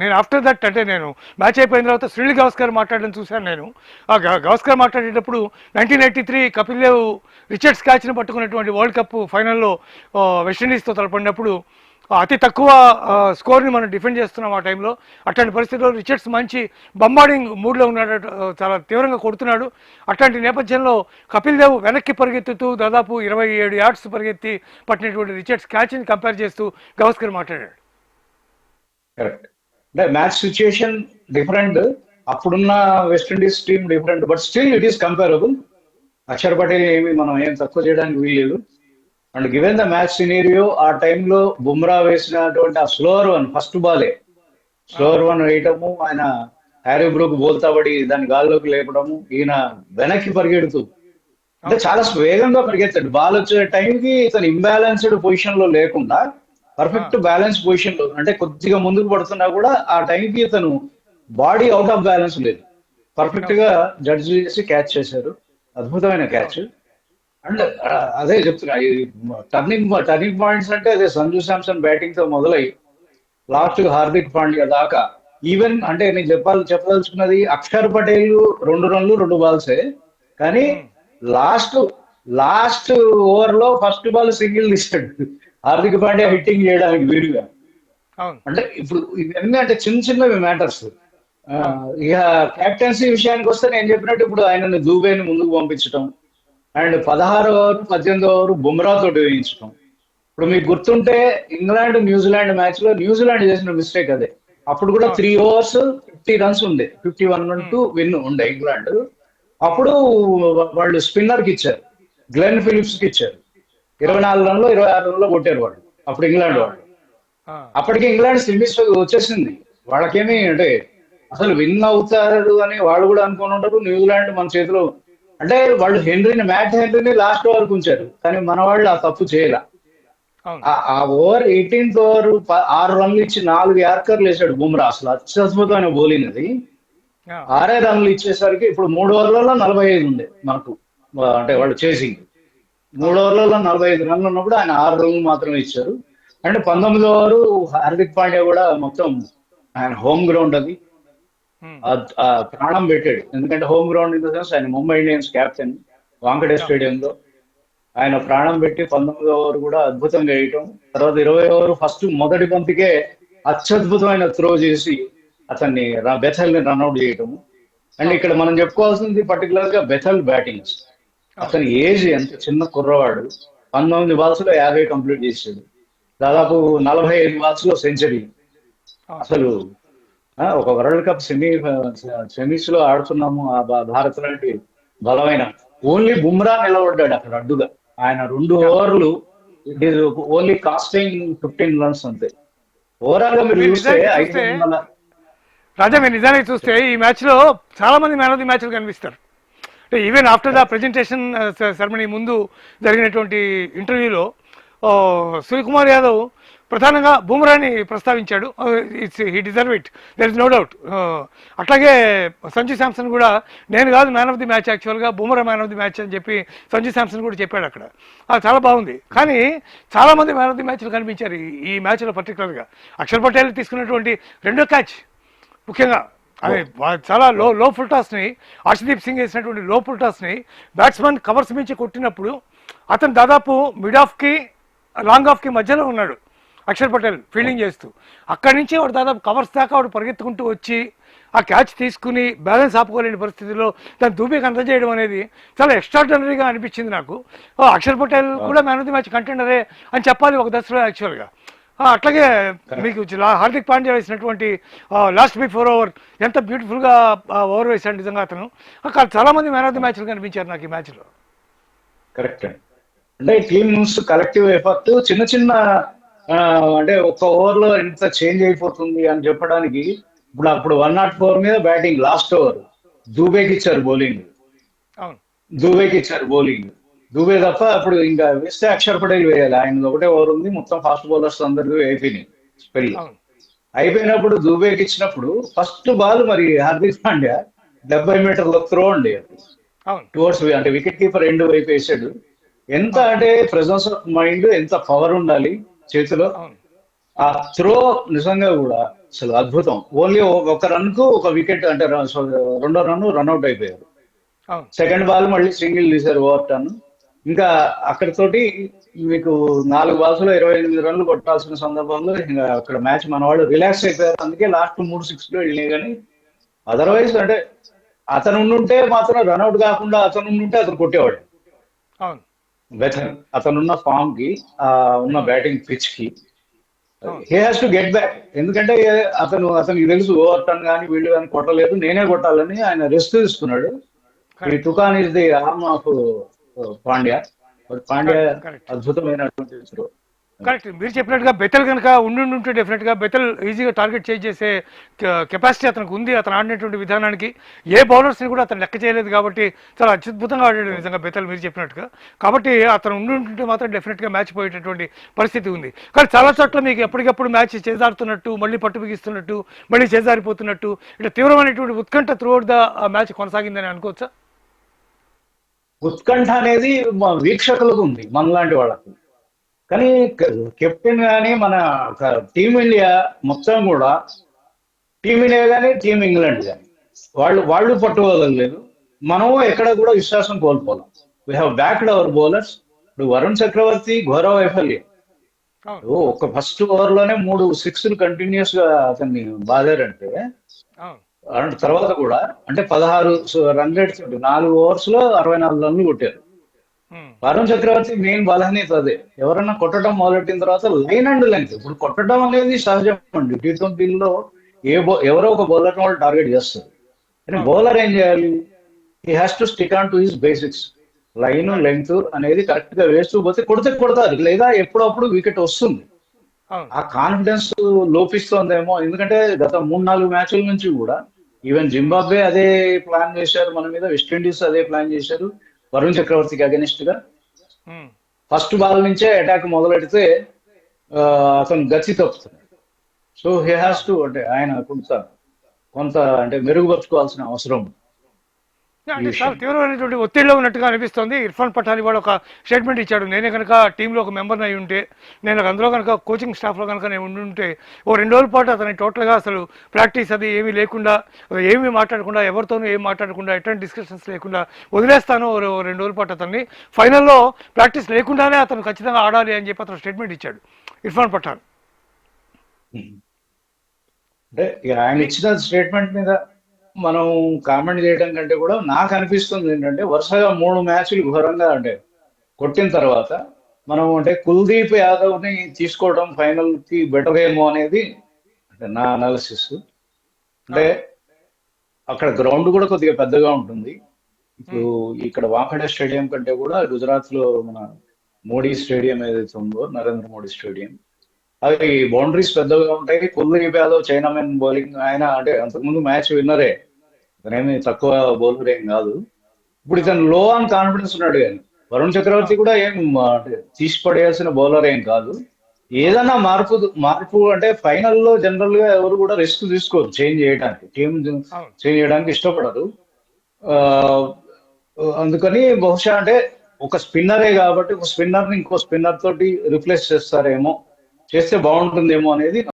నేను after that అంటే నేను మ్యాచ్ అయిపోయిన తర్వాత సునీల్ గవాస్కర్ మాట్లాడడం చూశాను నేను. ఆ గవాస్కర్ మాట్లాడేటప్పుడు 1983 కపిల్ దేవ్ రిచర్డ్స్ క్యాచ్ని పట్టుకున్నటువంటి వరల్డ్ కప్ ఫైనల్లో వెస్టిండీస్తో తలపడినప్పుడు అతి తక్కువ స్కోర్ని మనం డిఫెండ్ చేస్తున్నాం ఆ టైంలో. అట్లాంటి పరిస్థితుల్లో రిచర్డ్స్ మంచి బంబార్డింగ్ మూడ్లో ఉన్నాడు, చాలా తీవ్రంగా కొడుతున్నాడు. అట్లాంటి నేపథ్యంలో కపిల్ దేవ్ వెనక్కి పరిగెత్తుతూ దాదాపు 27 యార్డ్స్ పరిగెత్తి పట్టినటువంటి రిచర్డ్స్ క్యాచ్ని కంపేర్ చేస్తూ గవాస్కర్ మాట్లాడాడు. కరెక్ట్. అంటే మ్యాచ్ సిచ్యుయేషన్ డిఫరెంట్, అప్పుడున్న West Indies team different, but still it is comparable. Axar Patel మనం ఏం తక్కువ చేయడానికి వీల్లేదు. And given the match scenario, ఆ టైంలో బుమ్రా వేసినటువంటి ఆ స్లోవర్ వన్, ఫస్ట్ బాలే స్లోవర్ వన్ వేయటము, ఆయన హ్యారీ బ్రూక్ బోల్తా పడి దాన్ని గాల్లోకి లేపడము, ఈయన వెనక్కి పరిగెడుతూ అంటే చాలా వేగంగా పరిగెత్తాడు. బాల్ వచ్చే టైంకి ఇతను ఇంబ్యాలెన్స్డ్ పొజిషన్ లో లేకుండా పర్ఫెక్ట్ బ్యాలెన్స్ పొజిషన్ లో, అంటే కొద్దిగా ముందుకు పడుతున్నా కూడా ఆ టైంకి ఇతను బాడీ అవుట్ ఆఫ్ బ్యాలెన్స్ లేదు, పర్ఫెక్ట్ గా జడ్జ్ చేసి క్యాచ్ చేశారు. అద్భుతమైన క్యాచ్. అండ్ అదే చెప్తున్నా, టర్నింగ్ పాయింట్స్ అంటే అదే సంజు శాంసన్ బ్యాటింగ్ తో మొదలై లాస్ట్ హార్దిక్ పాండ్యా దాకా. ఈవెన్ అంటే నేను చెప్పదలుచుకున్నది, అక్షర్ పటేల్ 2 రన్లు 2 బాల్సే, కానీ లాస్ట్ ఓవర్ లో ఫస్ట్ బాల్ సింగిల్ తీసాడు హార్దిక్ పాండ్యా హిట్టింగ్ చేయడానికి వీలుగా. అంటే ఇప్పుడు ఇవన్నీ అంటే చిన్నవి మ్యాటర్స్. ఇక కెప్టెన్సీ విషయానికి వస్తే నేను చెప్పినట్టు ఇప్పుడు ఆయనని దూబేని ముందుకు పంపించడం, అండ్ 16వ ఓవర్ 18వ ఓవర్ బుమ్రా తోటి వేయించడం. ఇప్పుడు మీకు గుర్తుంటే ఇంగ్లాండ్ న్యూజిలాండ్ మ్యాచ్ లో న్యూజిలాండ్ చేసిన మిస్టేక్ అదే. అప్పుడు కూడా 3 overs 50 runs ఉండే, 51 విన్ ఉండే ఇంగ్లాండ్. అప్పుడు వాళ్ళు స్పిన్నర్ కి ఇచ్చారు, గ్లెన్ ఫిలిప్స్ కి ఇచ్చారు. 24 రన్లు 26 రన్లు కొట్టారు వాళ్ళు అప్పుడు ఇంగ్లాండ్ వాళ్ళు. అప్పటికి ఇంగ్లాండ్ సెమీస్ వచ్చేసింది. వాళ్ళకేమి అంటే అసలు విన్ అవుతారు అని వాళ్ళు కూడా అనుకుని ఉంటారు. న్యూజిలాండ్ మన చేతిలో అంటే వాళ్ళు మ్యాట్ హెన్రీని లాస్ట్ వరకు ఉంచారు, కానీ మన వాళ్ళు ఆ తప్పు చేయాల. ఆ ఓవర్ 18th ఓవర్ 6 రన్లు ఇచ్చి 4 యార్కర్లు వేసాడు బుమ్రా. అసలు అత్యద్భుతమైన బౌలింగ్ అది. 6 రన్లు ఇచ్చేసరికి ఇప్పుడు 3 ఓవర్లలో 45 ఉండే మనకు, అంటే వాళ్ళు చేసింగ్ 3 ఓవర్లలో 45 రన్లు ఉన్నప్పుడు ఆయన 6 రన్లు మాత్రమే ఇచ్చారు. అండ్ 19వ ఓవర్ హార్దిక్ పాండ్యా కూడా మొత్తం ఆయన హోమ్ గ్రౌండ్ అది ప్రాణం పెట్టాడు. ఎందుకంటే home ground in the sense ఆయన ముంబై ఇండియన్స్ క్యాప్టెన్, వాంకడే స్టేడియంలో ఆయన ప్రాణం పెట్టి 19వ ఓవర్ కూడా అద్భుతంగా వేయటం. తర్వాత 20వ ఓవర్ ఫస్ట్ మొదటి బంతికే అత్యద్భుతమైన త్రో చేసి అతన్ని బెథల్ ని రన్అట్ చేయటము. అండ్ ఇక్కడ మనం చెప్పుకోవాల్సింది పర్టికులర్ గా బెథల్ బ్యాటింగ్. అతని ఏజ్ ఎంత చిన్న కుర్రవాడు, 19 బాల్స్ లో 50 కంప్లీట్ చేశాడు, దాదాపు 45 బాల్స్ లో సెంచరీ. అసలు ఒక వరల్డ్ కప్ సెమీస్ లో ఆడుతున్నాము ఆ భారత్ లాంటి బలమైన, ఓన్లీ బుమ్రా నిలబడ్డాడు అక్కడ అడ్డుగా. ఆయన 2 ఓవర్లు ఓన్లీ కాస్టింగ్ 15 runs అంతే. ఓవరాల్ గా మీరు చూస్తే రాజా, మీరు నిజానికి చూస్తే ఈ మ్యాచ్ లో చాలా మంది మ్యాన్ ఆఫ్ ది మ్యాచ్ కనిపిస్తారు. Even after the presentation ceremony ముందు జరిగినటువంటి ఇంటర్వ్యూలో సూర్యకుమార్ యాదవ్ ప్రధానంగా బుమ్రాని ప్రస్తావించాడు. He deserve it, there is no doubt. అట్లాగే సంజు శాంసన్ కూడా నేను కాదు మ్యాన్ ఆఫ్ ది మ్యాచ్, యాక్చువల్గా Bumrah man of the match అని చెప్పి సంజు శాంసన్ కూడా చెప్పాడు అక్కడ. చాలా బాగుంది. కానీ చాలామంది మ్యాన్ ఆఫ్ ది మ్యాచ్లు కనిపించారు ఈ మ్యాచ్లో. పర్టికులర్గా అక్షర్ పటేల్ తీసుకున్నటువంటి 2వ క్యాచ్ ముఖ్యంగా అది చాలా లో ఫుల్ టాస్ని, హర్షదీప్ సింగ్ వేసినటువంటి లో ఫుల్ టాస్ని బ్యాట్స్మెన్ కవర్స్ మించి కొట్టినప్పుడు అతను దాదాపు మిడ్ ఆఫ్కి లాంగ్ ఆఫ్కి మధ్యలో ఉన్నాడు అక్షర్ పటేల్ ఫీల్డింగ్ చేస్తూ. అక్కడి నుంచి వాడు దాదాపు కవర్స్ దాకా వాడు పరిగెత్తుకుంటూ వచ్చి ఆ క్యాచ్ తీసుకుని బ్యాలెన్స్ ఆపుకోలేని పరిస్థితిలో దాన్ని దూబేకి అందజేయడం అనేది చాలా ఎక్స్ట్రాడినరీగా అనిపించింది నాకు. అక్షర్ పటేల్ కూడా మ్యాన్ ఆఫ్ ది మ్యాచ్ కంటెండరే అని చెప్పాలి ఒక దశలో యాక్చువల్గా. అట్లాగే మీకు హార్దిక్ పాండ్యా వేసినటువంటి లాస్ట్ బిఫోర్ ఓవర్ ఎంత బ్యూటిఫుల్గా ఓవర్ వేశాడు నిజంగా అతను. చాలా మంది మ్యాన్ ఆఫ్ ది మ్యాచ్లు కనిపించారు నాకు ఈ మ్యాచ్లో. కరెక్ట్. అంటే టీమ్స్ కలెక్టివ్ ఎఫర్ట్ చిన్న అంటే ఒక ఓవర్ లో ఎంత చేంజ్ అయిపోతుంది అని చెప్పడానికి. అప్పుడు 104 మీద బ్యాటింగ్, లాస్ట్ ఓవర్ దూబేకి ఇచ్చారు బౌలింగ్. దూబే తప్ప అప్పుడు ఇంకా వేస్తే అక్షర్ పటేల్ వేయాలి. ఆయన ఒకటే ఓవర్ ఉంది, మొత్తం ఫాస్ట్ బౌలర్స్ అందరికీ అయిపోయినాయి స్పెల్. అయిపోయినప్పుడు దూబేకి ఇచ్చినప్పుడు ఫస్ట్ బాల్ మరి హార్దిక్ పాండ్యా 70 మీటర్ల త్రో అండి టువర్డ్స్, అంటే వికెట్ కీపర్ ఎండ్ వైపు వేసాడు. ఎంత అంటే ప్రెజెన్స్ ఆఫ్ మైండ్, ఎంత పవర్ ఉండాలి చేతిలో. ఆ త్రో నిజంగా కూడా అసలు అద్భుతం. ఓన్లీ ఒక రన్ కు ఒక వికెట్ అంటే రెండో రన్ రన్అట్ అయిపోయారు. అవును సెకండ్ బాల్ మళ్ళీ సింగిల్ తీశారు ఓవర్టర్న్. ఇంకా అక్కడితోటి మీకు 4 బాల్స్ లో 28 రన్లు కొట్టాల్సిన సందర్భంలో ఇంకా అక్కడ మ్యాచ్ మన వాళ్ళు రిలాక్స్ అయిపోయారు. అందుకే లాస్ట్ 3 6 వెళ్ళినాయి. కానీ అదర్వైజ్ అంటే అతను ఉండుంటే మాత్రం రన్అట్ కాకుండా అతను ఉండుంటే అతను కొట్టేవాడు. అవును బెటర్ అతనున్న ఫామ్ కి, ఉన్న బ్యాటింగ్ పిచ్ కి అవును he has to get back. ఎందుకంటే అతనికి తెలుసు ఓవర్ టర్న్ కానీ వీళ్ళు కానీ కొట్టలేదు, నేనే కొట్టాలని ఆయన రెస్ట్ తీసుకున్నాడు. ఈ కరెక్ట్ తుకాన్ is the arm of Pandya. But Pandya correct correct అద్భుతమైనటువంటి throw. కరెక్ట్ మీరు చెప్పినట్టుగా బెతల్ కనుక ఉంటే డెఫినెట్గా బెతల్ ఈజీగా టార్గెట్ చేసే కెపాసిటీ అతనికి ఉంది. అతను ఆడినటువంటి విధానానికి ఏ బౌలర్స్ని కూడా అతను లెక్క చేయలేదు కాబట్టి చాలా అద్భుతంగా ఆడాడు నిజంగా బెతల్ మీరు చెప్పినట్టుగా. కాబట్టి అతను ఉంటే మాత్రం డెఫినెట్గా మ్యాచ్ పోయేటటువంటి పరిస్థితి ఉంది. కానీ చాలా చోట్ల మీకు ఎప్పటికప్పుడు మ్యాచ్ చేజారుతున్నట్టు, మళ్ళీ పట్టు బిగిస్తున్నట్టు, మళ్ళీ చేజారిపోతున్నట్టు, ఇట్లా తీవ్రమైనటువంటి ఉత్కంఠ త్రూఅవుట్ ద మ్యాచ్ కొనసాగిందని అనుకోవచ్చా? ఉత్కంఠ అనేది వీక్షకులకు ఉంది మనలాంటి వాళ్ళకు. కానీ కెప్టెన్ కానీ మన టీమిండియా మొత్తం కూడా, టీమిండియా కానీ టీమింగ్లాండ్ కానీ వాళ్ళు పట్టుకోగలేదు. మనం ఎక్కడ కూడా విశ్వాసం కోల్పోలేం. We have backed our bowlers. ఇప్పుడు వరుణ్ చక్రవర్తి ఘోర వైఫల్యం. అవును ఒక ఫస్ట్ ఓవర్ లోనే 3 6లు కంటిన్యూస్ గా అతన్ని బాధారంటే, అవును తర్వాత కూడా అంటే 16 రన్ రేట్స్ 4 overs లో 64 రన్లు కొట్టారు. ఉమ్, వరుణ్ చక్రవర్తి మెయిన్ బలహీనత అదే. ఎవరన్నా కొట్టడం మొదలెట్టిన తర్వాత లైన్ అండ్ లెంగ్త్. ఇప్పుడు కొట్టడం అనేది సహజం అండి. T20లో ఎవరో ఒక బౌలర్ వాళ్ళు టార్గెట్ చేస్తారు. కానీ అవును బౌలర్ ఏం చేయాలి? He has to stick on to his basics. Line correct length అనేది కరెక్ట్ గా వేస్తూ పోతే కొడతారు, లేదా ఎప్పుడప్పుడు వికెట్ వస్తుంది. అవును ఆ కాన్ఫిడెన్స్ లోపిస్తోందేమో. ఎందుకంటే గత 3 4 మ్యాచ్ల నుంచి కూడా ఈవెన్ జింబాబ్వే అదే ప్లాన్ చేశారు మన మీద, వెస్టిండీస్ అదే ప్లాన్ చేశారు వరుణ్ చక్రవర్తికి అగెనిస్ట్ గా. ఉమ్. ఫస్ట్ బాల్ నుంచే అటాక్ మొదలెడితే అతను గచ్చి తప్పుతున్నాడు. సో హీ హ్యాస్ టు అంటే ఆయన కొంత అంటే మెరుగుపరుచుకోవాల్సిన అవసరం ఉంది ఈ అంటే చాలా విషయం. తీవ్రమైనటువంటి ఒత్తిడిలో ఉన్నట్టుగా అనిపిస్తోంది. ఇర్ఫాన్ పఠాన్ ఇవాళ ఒక స్టేట్మెంట్ ఇచ్చాడు. నేనే కనుక టీంలో ఒక మెంబర్ని అయి ఉంటే, నేను అందులో కనుక కోచింగ్ స్టాఫ్లో కనుక నేను ఉంటే, ఓ 2 రోజుల పాటు అతని టోటల్గా అసలు ప్రాక్టీస్ అది ఏమీ లేకుండా, ఏమీ మాట్లాడకుండా, ఎవరితోనూ ఏం మాట్లాడకుండా, ఎటువంటి డిస్కషన్స్ లేకుండా వదిలేస్తాను ఓ 2 రోజుల పాటు అతన్ని. ఫైనల్లో ప్రాక్టీస్ లేకుండానే అతను ఖచ్చితంగా ఆడాలి అని చెప్పి అతను స్టేట్మెంట్ ఇచ్చాడు ఇర్ఫాన్ పఠాన్. అంటే ఇక ఆయన ఇచ్చిన స్టేట్మెంట్ మీద మనం కామెంట్ చేయడం కంటే కూడా నాకు అనిపిస్తుంది ఏంటంటే, వరుసగా 3 మ్యాచ్లు ఘోరంగా అంటే కొట్టిన తర్వాత మనం అంటే కుల్దీప్ యాదవ్ ని తీసుకోవడం ఫైనల్ కి బెటర్ ఏమో అనేది అంటే నా అనాలిసిస్. అంటే అవును అక్కడ గ్రౌండ్ కూడా కొద్దిగా పెద్దగా ఉంటుంది. ఇప్పుడు ఉమ్, ఇక్కడ వాంఖడే స్టేడియం కంటే కూడా గుజరాత్ లో మన మోడీ స్టేడియం ఏదైతే ఉందో, నరేంద్ర మోడీ స్టేడియం, అవి బౌండరీస్ పెద్దగా ఉంటాయి. కుల్దీప్ యాదవ్ చైనామెన్ బౌలింగ్, ఆయన అంటే అంతకుముందు మ్యాచ్ విన్నరే, అతనేమి తక్కువ బౌలర్ ఏం కాదు. ఇప్పుడు అవును ఇతను లో ఆన్ కాన్ఫిడెన్స్ ఉన్నాడు. కానీ వరుణ్ చక్రవర్తి అవును కూడా ఏం అంటే తీసి పడేయాల్సిన బౌలర్ ఏం కాదు. అవును ఏదైనా మార్పు అంటే ఫైనల్లో జనరల్ గా ఎవరు కూడా రిస్క్ తీసుకోరు చేంజ్ చేయడానికి, టీం అవును చేంజ్ చేయడానికి ఇష్టపడరు. ఆ, అందుకని బహుశా అంటే ఒక స్పిన్నరే కాబట్టి ఒక స్పిన్నర్ ని ఇంకో స్పిన్నర్ తోటి రిప్లేస్ చేస్తారేమో, చేస్తే బాగుంటుందేమో అనేది